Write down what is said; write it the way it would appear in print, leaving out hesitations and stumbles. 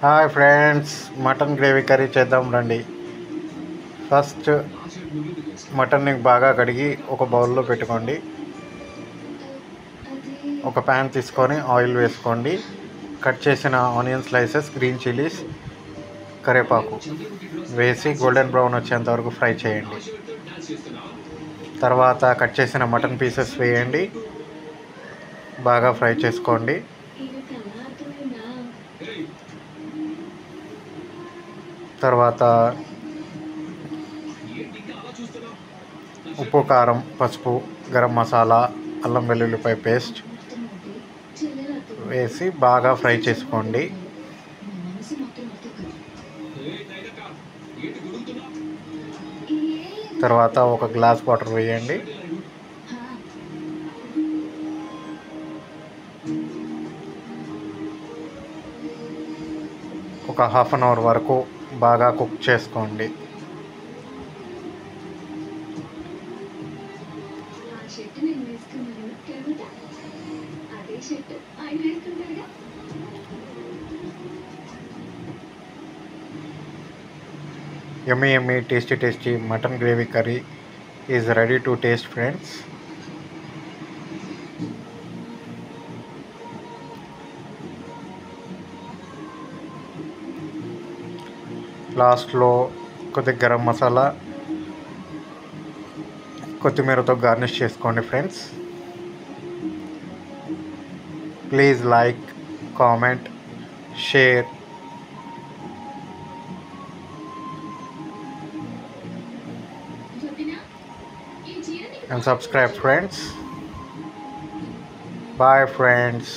Hi friends, mutton gravy curry చేద్దాం రండి. First మటన్ని బాగా కడిగి ఒక బౌల్లో పెట్టుకోండి. ఒక ప్యాన్ తీసుకొని ఆయిల్ వేసుకోండి. కట్ చేసిన ఆనియన్ స్లైసెస్, గ్రీన్ చిల్లీస్, కరివేపాకు వేసి గోల్డెన్ బ్రౌన్ వచ్చేంత వరకు ఫ్రై చేయండి. తర్వాత కట్ చేసిన మటన్ పీసెస్ వేయండి, బాగా ఫ్రై చేసుకోండి. తర్వాత ఉప్పు, కారం, పసుపు, గరం మసాలా, అల్లం వెల్లుల్లిపాయ పేస్ట్ వేసి బాగా ఫ్రై చేసుకోండి. తర్వాత ఒక గ్లాస్ వాటర్ వేయండి. ఒక హాఫ్ అన్ అవర్ వరకు బాగా కుక్ చేసుకోండి. Yummy tasty mutton gravy curry is ready to taste, friends. లాస్ట్లో కొద్దిగా గరం మసాలా, కొత్తిమీరతో గార్నిష్ చేసుకోండి friends. Please like, comment, share and subscribe, friends. Bye, friends.